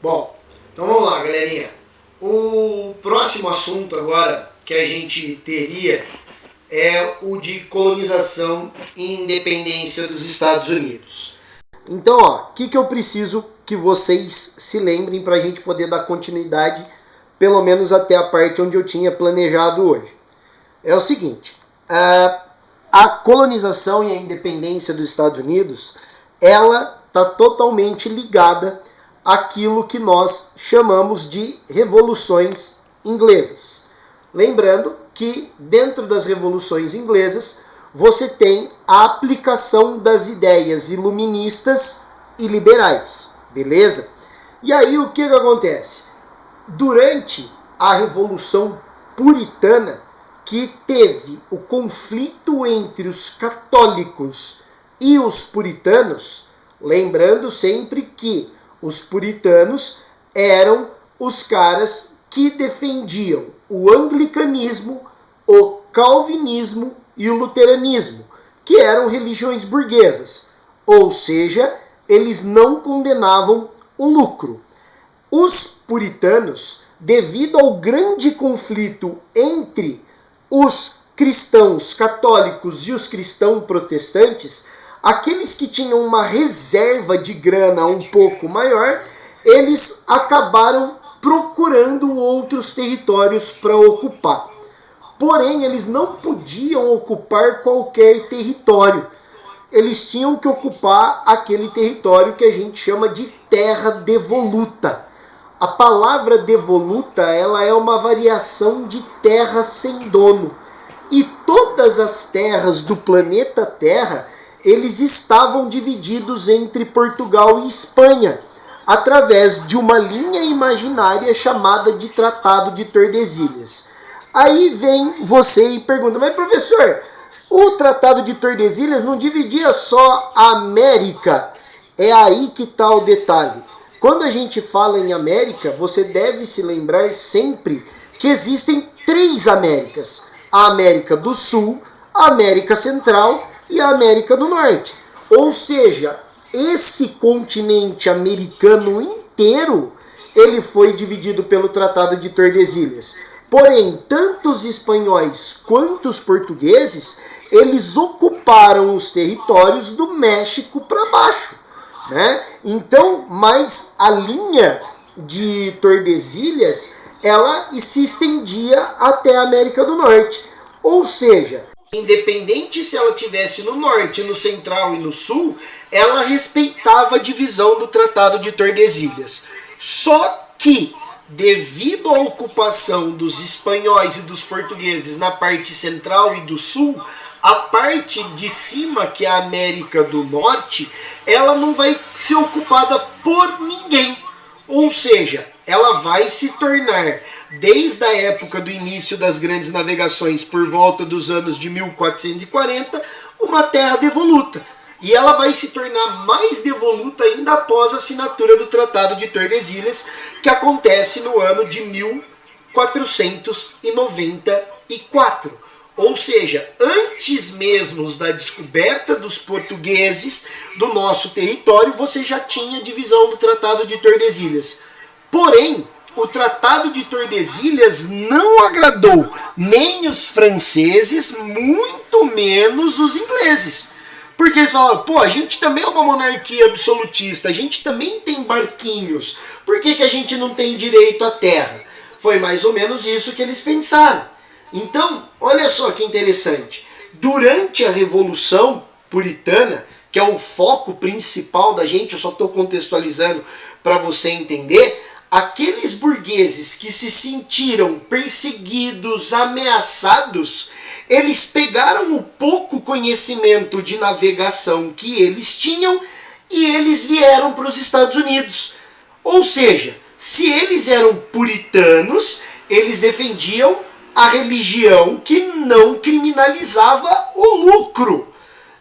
Bom, então vamos lá, galerinha. O próximo assunto agora que a gente teria é o de colonização e independência dos Estados Unidos. Então, o que eu preciso que vocês se lembrem para a gente poder dar continuidade, pelo menos até a parte onde eu tinha planejado hoje. É o seguinte, a colonização e a independência dos Estados Unidos, ela está totalmente ligada àquilo que nós chamamos de revoluções inglesas. Lembrando que dentro das revoluções inglesas você tem a aplicação das ideias iluministas e liberais, beleza? E aí o que acontece? Durante a Revolução Puritana, que teve o conflito entre os católicos e os puritanos, lembrando sempre que os puritanos eram os caras que defendiam o anglicanismo, o calvinismo e o luteranismo, que eram religiões burguesas, ou seja, eles não condenavam o lucro. Os puritanos, devido ao grande conflito entre os cristãos católicos e os cristãos protestantes, aqueles que tinham uma reserva de grana um pouco maior, eles acabaram procurando outros territórios para ocupar. Porém, eles não podiam ocupar qualquer território. Eles tinham que ocupar aquele território que a gente chama de terra devoluta. A palavra devoluta, ela é uma variação de terra sem dono. E todas as terras do planeta Terra, eles estavam divididos entre Portugal e Espanha, através de uma linha imaginária chamada de Tratado de Tordesilhas. Aí vem você e pergunta, mas professor, o Tratado de Tordesilhas não dividia só a América? É aí que está o detalhe. Quando a gente fala em América, você deve se lembrar sempre que existem 3 Américas. A América do Sul, a América Central e a América do Norte. Ou seja, esse continente americano inteiro, ele foi dividido pelo Tratado de Tordesilhas. Porém, tanto os espanhóis quanto os portugueses, eles ocuparam os territórios do México para baixo, né? Então, mas a linha de Tordesilhas, ela se estendia até a América do Norte. Ou seja, independente se ela tivesse no norte, no central e no sul, ela respeitava a divisão do Tratado de Tordesilhas. Só que, devido à ocupação dos espanhóis e dos portugueses na parte central e do sul, a parte de cima, que é a América do Norte, ela não vai ser ocupada por ninguém. Ou seja, ela vai se tornar, desde a época do início das grandes navegações, por volta dos anos de 1440, uma terra devoluta. E ela vai se tornar mais devoluta ainda após a assinatura do Tratado de Tordesilhas, que acontece no ano de 1494. Ou seja, antes mesmo da descoberta dos portugueses do nosso território, você já tinha a divisão do Tratado de Tordesilhas. Porém, o Tratado de Tordesilhas não agradou nem os franceses, muito menos os ingleses. Porque eles falaram, pô, a gente também é uma monarquia absolutista, a gente também tem barquinhos, por que a gente não tem direito à terra? Foi mais ou menos isso que eles pensaram. Então, olha só que interessante. Durante a Revolução Puritana, que é o foco principal da gente, eu só estou contextualizando para você entender, aqueles burgueses que se sentiram perseguidos, ameaçados, eles pegaram o pouco conhecimento de navegação que eles tinham e eles vieram para os Estados Unidos. Ou seja, se eles eram puritanos, eles defendiam a religião que não criminalizava o lucro.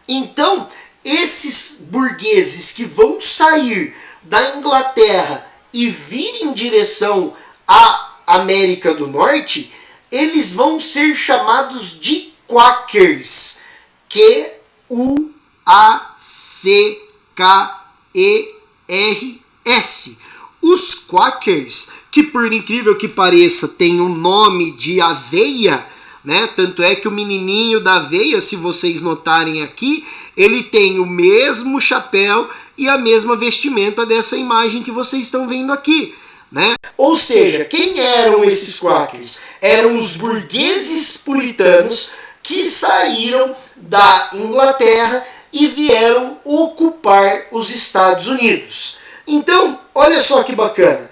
Então, esses burgueses que vão sair da Inglaterra e vir em direção à América do Norte, eles vão ser chamados de Quakers. Quackers. Os Quakers, que por incrível que pareça tem um nome de aveia, né? Tanto é que o menininho da aveia, se vocês notarem aqui, ele tem o mesmo chapéu e a mesma vestimenta dessa imagem que vocês estão vendo aqui, né? Ou seja, quem eram esses Quakers? Eram os burgueses puritanos que saíram da Inglaterra e vieram ocupar os Estados Unidos. Então, olha só que bacana.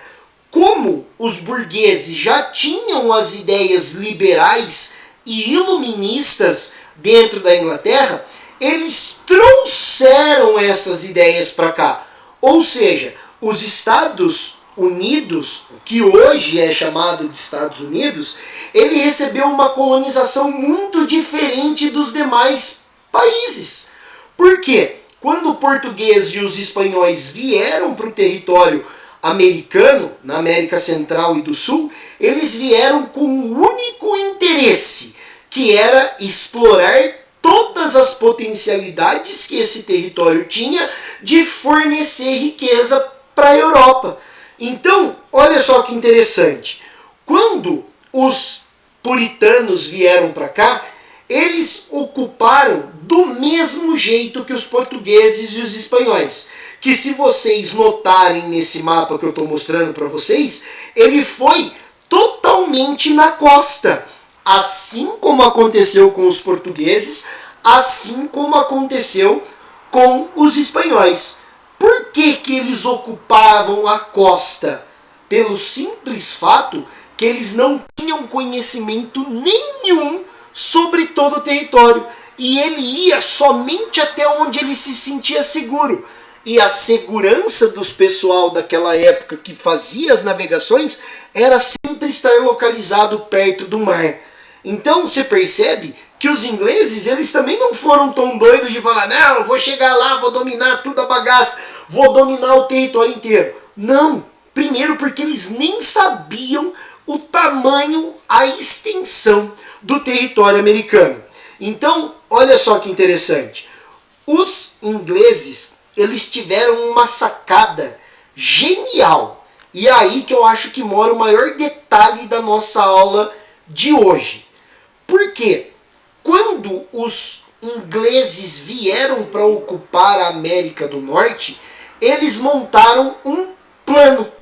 Como os burgueses já tinham as ideias liberais e iluministas dentro da Inglaterra, eles trouxeram essas ideias para cá. Ou seja, os Estados Unidos, que hoje é chamado de Estados Unidos, ele recebeu uma colonização muito diferente dos demais países. Por quê? Quando o português e os espanhóis vieram para o território americano, na América Central e do Sul, eles vieram com um único interesse, que era explorar todas as potencialidades que esse território tinha de fornecer riqueza para a Europa. Então, olha só que interessante. Quando os puritanos vieram para cá, eles ocuparam do mesmo jeito que os portugueses e os espanhóis. Que se vocês notarem nesse mapa que eu estou mostrando para vocês, ele foi totalmente na costa. Assim como aconteceu com os portugueses, assim como aconteceu com os espanhóis. Por que que eles ocupavam a costa? Pelo simples fato que eles não tinham conhecimento nenhum sobre todo o território. E ele ia somente até onde ele se sentia seguro. E a segurança dos pessoal daquela época que fazia as navegações era sempre estar localizado perto do mar. Então você percebe que os ingleses, eles também não foram tão doidos de falar: não, eu vou chegar lá, vou dominar tudo a bagaça, vou dominar o território inteiro. Não, primeiro porque eles nem sabiam o tamanho, a extensão do território americano. Então, olha só que interessante. Os ingleses, eles tiveram uma sacada genial. E é aí que eu acho que mora o maior detalhe da nossa aula de hoje. Por quê? Quando os ingleses vieram para ocupar a América do Norte, eles montaram um plano.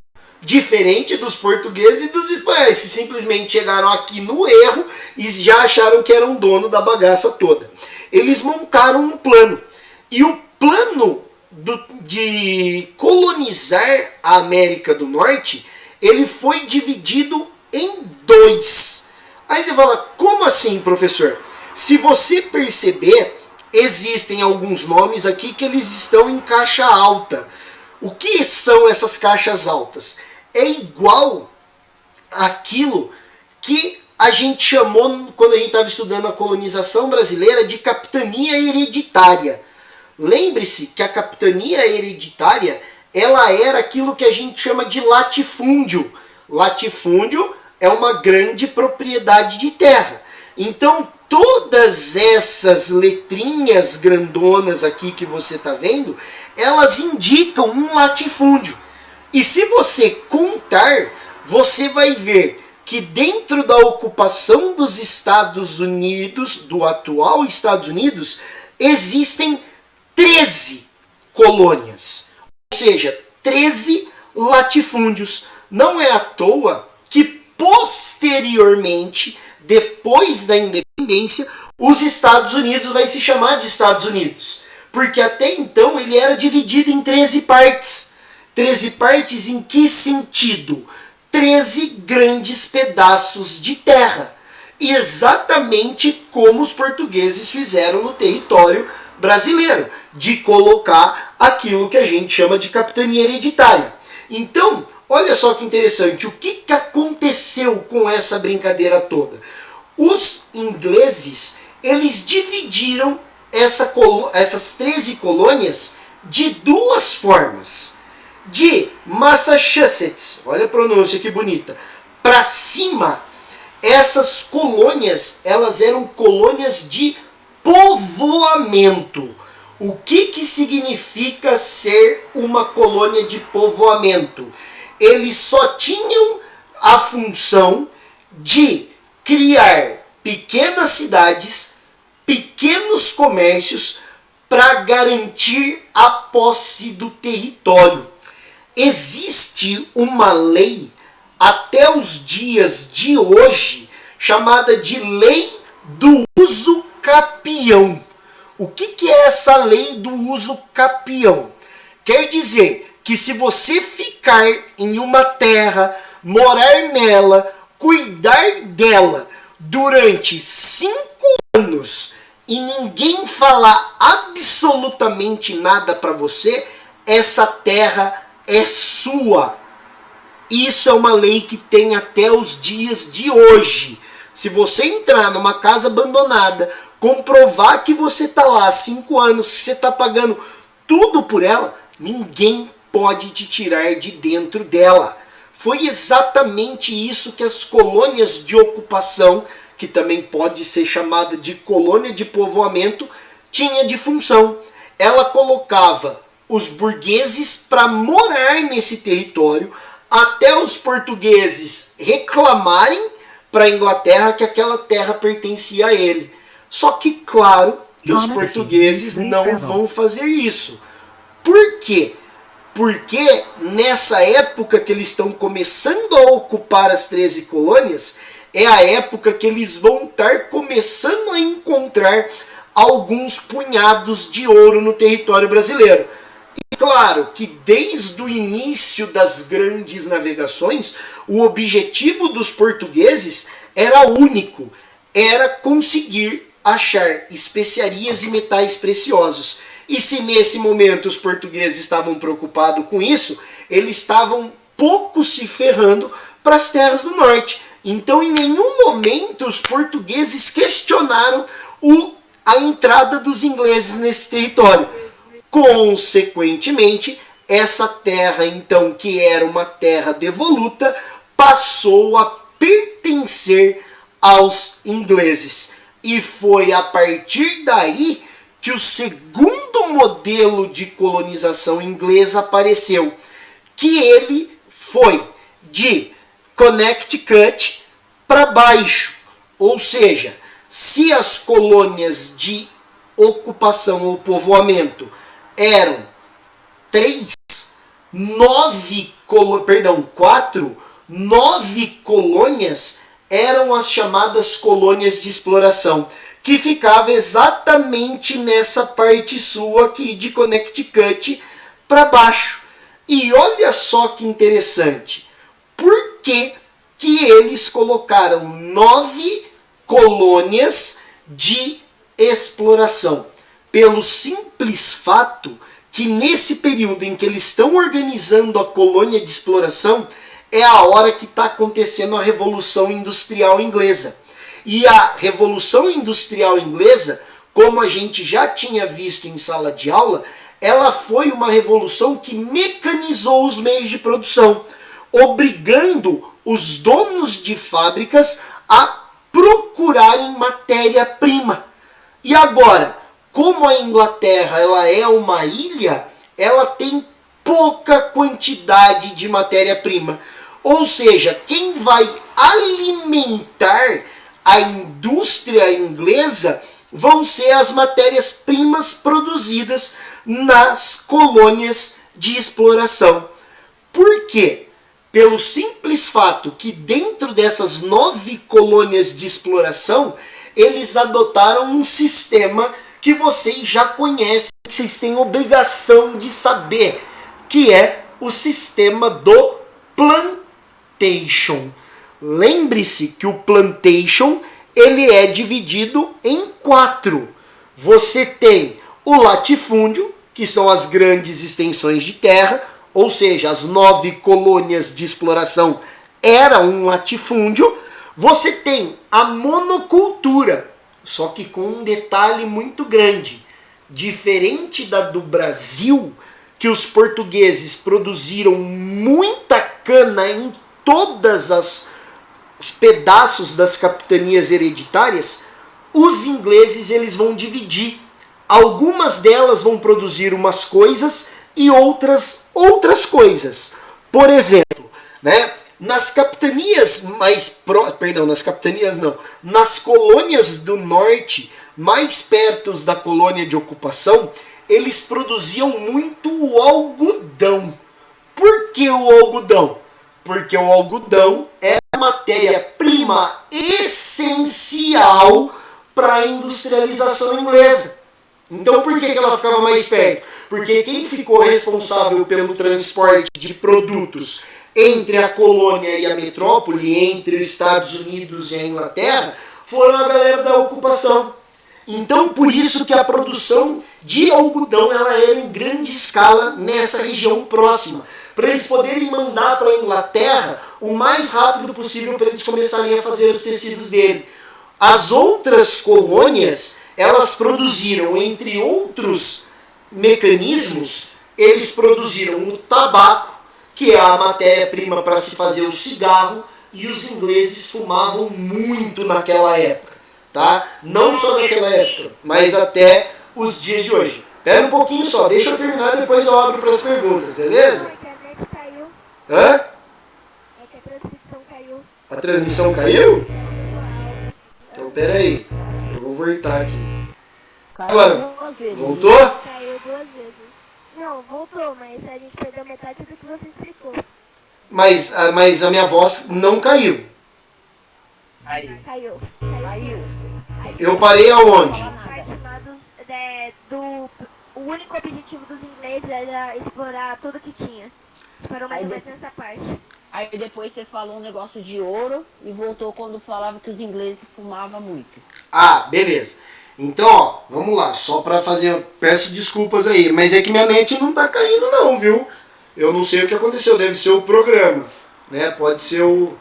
Diferente dos portugueses e dos espanhóis, que simplesmente chegaram aqui no erro e já acharam que eram dono da bagaça toda. Eles montaram um plano. E o plano de colonizar a América do Norte, ele foi dividido em dois. Aí você fala: como assim, professor? Se você perceber, existem alguns nomes aqui que eles estão em caixa alta. O que são essas caixas altas? É igual àquilo que a gente chamou, quando a gente estava estudando a colonização brasileira, de capitania hereditária. Lembre-se que a capitania hereditária, ela era aquilo que a gente chama de latifúndio. Latifúndio é uma grande propriedade de terra. Então, todas essas letrinhas grandonas aqui que você está vendo, elas indicam um latifúndio. E se você contar, você vai ver que dentro da ocupação dos Estados Unidos, do atual Estados Unidos, existem 13 colônias. Ou seja, 13 latifúndios. Não é à toa que posteriormente, depois da independência, os Estados Unidos vai se chamar de Estados Unidos. Porque até então ele era dividido em 13 partes. 13 partes em que sentido? 13 grandes pedaços de terra. Exatamente como os portugueses fizeram no território brasileiro, de colocar aquilo que a gente chama de capitania hereditária. Então, olha só que interessante, o que aconteceu com essa brincadeira toda? Os ingleses, eles dividiram essas 13 colônias de duas formas. De Massachusetts, olha a pronúncia que bonita, para cima, essas colônias, elas eram colônias de povoamento. O que significa ser uma colônia de povoamento? eles só tinham a função de criar pequenas cidades, pequenos comércios para garantir a posse do território. Existe uma lei até os dias de hoje chamada de Lei do Uso Capião. O que é essa lei do uso capião? Quer dizer que se você ficar em uma terra, morar nela, cuidar dela durante 5 anos e ninguém falar absolutamente nada para você, essa terra é sua. Isso é uma lei que tem até os dias de hoje. Se você entrar numa casa abandonada, comprovar que você está lá há 5 anos, que você está pagando tudo por ela, ninguém pode te tirar de dentro dela. Foi exatamente isso que as colônias de ocupação, que também pode ser chamada de colônia de povoamento, tinha de função. Ela colocava os burgueses para morar nesse território, até os portugueses reclamarem para a Inglaterra que aquela terra pertencia a ele. Só que, claro, que os portugueses não vão fazer isso. Por quê? Porque nessa época que eles estão começando a ocupar as 13 colônias, é a época que eles vão estar começando a encontrar alguns punhados de ouro no território brasileiro. E claro que desde o início das grandes navegações, o objetivo dos portugueses era único, era conseguir achar especiarias e metais preciosos. E se nesse momento os portugueses estavam preocupados com isso, eles estavam pouco se ferrando para as terras do norte. Então em nenhum momento os portugueses questionaram a entrada dos ingleses nesse território. Consequentemente, essa terra, então, que era uma terra devoluta, passou a pertencer aos ingleses. E foi a partir daí que o segundo modelo de colonização inglesa apareceu, que ele foi de Connecticut para baixo. Ou seja, se as colônias de ocupação ou povoamento eram 9 colônias eram as chamadas colônias de exploração, que ficava exatamente nessa parte sul aqui de Connecticut para baixo. E olha só que interessante, por que eles colocaram 9 colônias de exploração? Pelo simples fato que nesse período em que eles estão organizando a colônia de exploração, é a hora que está acontecendo a Revolução Industrial Inglesa. E a Revolução Industrial Inglesa, como a gente já tinha visto em sala de aula, ela foi uma revolução que mecanizou os meios de produção, obrigando os donos de fábricas a procurarem matéria-prima. E agora, como a Inglaterra ela é uma ilha, ela tem pouca quantidade de matéria-prima. Ou seja, quem vai alimentar a indústria inglesa vão ser as matérias-primas produzidas nas colônias de exploração. Por quê? Pelo simples fato que dentro dessas 9 colônias de exploração, eles adotaram um sistema que vocês já conhecem, que vocês têm obrigação de saber, que é o sistema do plantation. Lembre-se que o plantation ele é dividido em 4. Você tem o latifúndio, que são as grandes extensões de terra, ou seja, as 9 colônias de exploração eram um latifúndio. Você tem a monocultura, só que com um detalhe muito grande. Diferente da do Brasil, que os portugueses produziram muita cana em todas os pedaços das capitanias hereditárias, os ingleses eles vão dividir. Algumas delas vão produzir umas coisas e outras coisas. Por exemplo, né? Nas capitanias nas colônias do norte, mais perto da colônia de ocupação, eles produziam muito o algodão. Por que o algodão? Porque o algodão é a matéria-prima essencial para a industrialização inglesa. Então por que ela ficava mais perto? Porque quem ficou responsável pelo transporte de produtos entre a colônia e a metrópole, entre os Estados Unidos e a Inglaterra, foram a galera da ocupação. Então por isso que a produção de algodão ela era em grande escala nessa região próxima, para eles poderem mandar para a Inglaterra o mais rápido possível para eles começarem a fazer os tecidos dele. As outras colônias, elas produziram, entre outros mecanismos, eles produziram o tabaco, que é a matéria-prima para se fazer o cigarro, e os ingleses fumavam muito naquela época, tá? Não só naquela época, mas até os dias de hoje. Espera um pouquinho só, deixa eu terminar, depois eu abro para as perguntas, beleza? A internet caiu. Hã? É que a transmissão caiu. A transmissão caiu? Então, Então pera aí, eu vou voltar aqui. Caiu Agora, duas vezes. voltou? caiu 2 vezes. Não, voltou, mas a gente perdeu metade do que você explicou. Mas a minha voz não caiu. Caiu. Caiu. Caiu. Eu parei aonde? A parte lá o único objetivo dos ingleses era explorar tudo que tinha. Parou mais ou menos nessa parte. Aí depois você falou um negócio de ouro e voltou quando falava que os ingleses fumavam muito. Ah, beleza. Então, ó, vamos lá, só pra fazer, peço desculpas aí, mas é que minha net não tá caindo não, viu? Eu não sei o que aconteceu, deve ser o programa, né? Pode ser o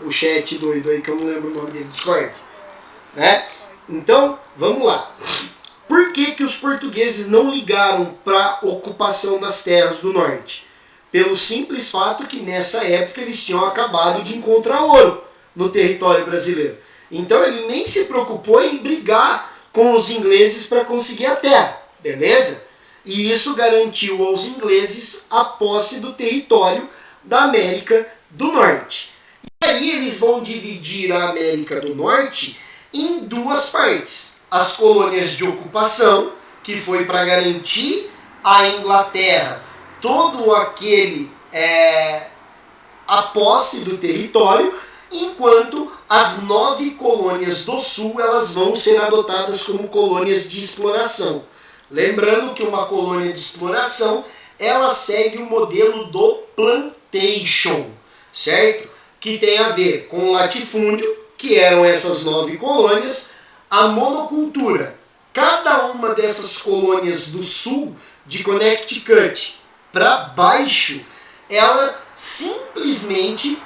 chat doido aí, que eu não lembro o nome dele, Discord, né? Então, vamos lá. Por que os portugueses não ligaram para a ocupação das terras do norte? Pelo simples fato que nessa época eles tinham acabado de encontrar ouro no território brasileiro. Então ele nem se preocupou em brigar com os ingleses para conseguir a terra, beleza? E isso garantiu aos ingleses a posse do território da América do Norte. E aí eles vão dividir a América do Norte em duas partes. As colônias de ocupação, que foi para garantir à Inglaterra todo aquele a posse do território, enquanto as 9 colônias do sul elas vão ser adotadas como colônias de exploração. Lembrando que uma colônia de exploração ela segue o modelo do plantation, certo? Que tem a ver com o latifúndio, que eram essas 9 colônias, a monocultura. Cada uma dessas colônias do sul, de Connecticut para baixo, ela simplesmente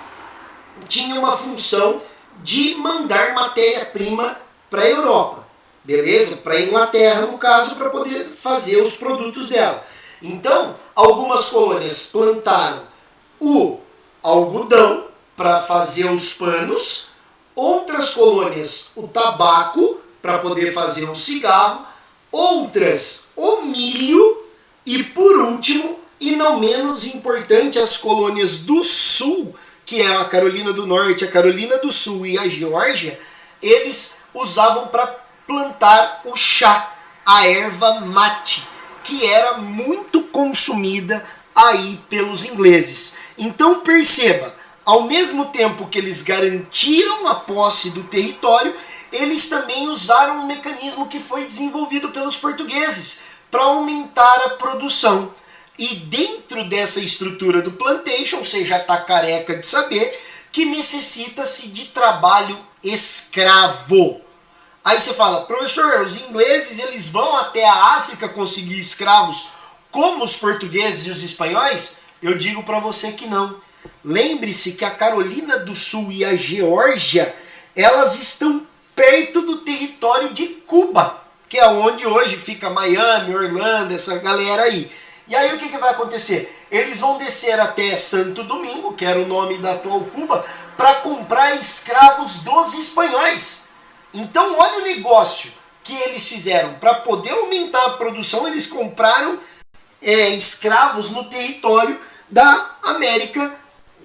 tinha uma função de mandar matéria-prima para a Europa, beleza? Para a Inglaterra, no caso, para poder fazer os produtos dela. Então, algumas colônias plantaram o algodão para fazer os panos, outras colônias o tabaco para poder fazer um cigarro, outras o milho e, por último, e não menos importante, as colônias do sul, que é a Carolina do Norte, a Carolina do Sul e a Geórgia, eles usavam para plantar o chá, a erva mate, que era muito consumida aí pelos ingleses. Então perceba, ao mesmo tempo que eles garantiram a posse do território, eles também usaram um mecanismo que foi desenvolvido pelos portugueses para aumentar a produção. E dentro dessa estrutura do plantation, você já está careca de saber, que necessita-se de trabalho escravo. Aí você fala, professor, os ingleses eles vão até a África conseguir escravos como os portugueses e os espanhóis? Eu digo para você que não. Lembre-se que a Carolina do Sul e a Geórgia, elas estão perto do território de Cuba, que é onde hoje fica Miami, Orlando, essa galera aí. E aí o que vai acontecer? Eles vão descer até Santo Domingo, que era o nome da atual Cuba, para comprar escravos dos espanhóis. Então olha o negócio que eles fizeram. Para poder aumentar a produção, eles compraram escravos no território da América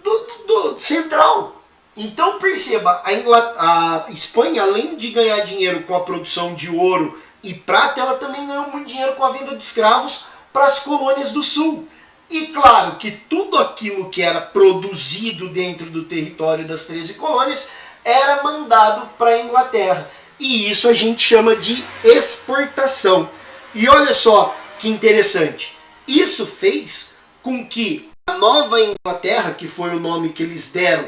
do Central. Então perceba, a Espanha, além de ganhar dinheiro com a produção de ouro e prata, ela também ganhou muito dinheiro com a venda de escravos para as colônias do sul. E claro que tudo aquilo que era produzido dentro do território das 13 colônias era mandado para a Inglaterra. E isso a gente chama de exportação. E olha só que interessante. Isso fez com que a Nova Inglaterra, que foi o nome que eles deram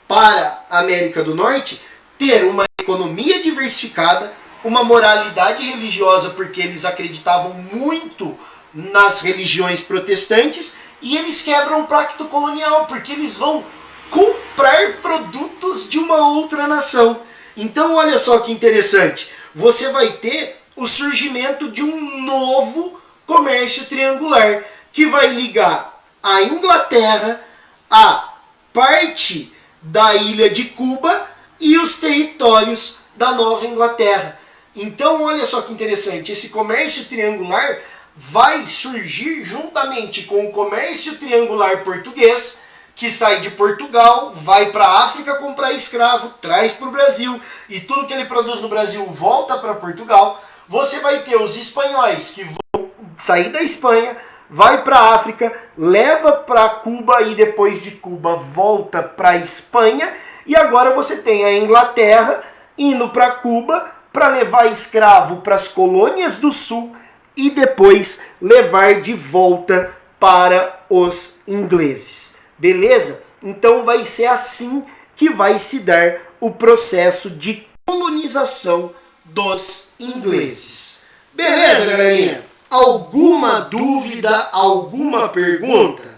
para a América do Norte, ter uma economia diversificada, uma moralidade religiosa, porque eles acreditavam muito nas religiões protestantes, e eles quebram o pacto colonial, porque eles vão comprar produtos de uma outra nação. Então olha só que interessante, você vai ter o surgimento de um novo comércio triangular, que vai ligar a Inglaterra a parte da ilha de Cuba e os territórios da Nova Inglaterra. Então olha só que interessante, esse comércio triangular vai surgir juntamente com o comércio triangular português, que sai de Portugal, vai para a África comprar escravo, traz para o Brasil, e tudo que ele produz no Brasil volta para Portugal. Você vai ter os espanhóis que vão sair da Espanha, vai para a África, leva para Cuba e depois de Cuba volta para a Espanha. E agora você tem a Inglaterra indo para Cuba para levar escravo para as colônias do sul e depois levar de volta para os ingleses. Beleza? Então vai ser assim que vai se dar o processo de colonização dos ingleses. Beleza, galerinha? Alguma dúvida, alguma pergunta?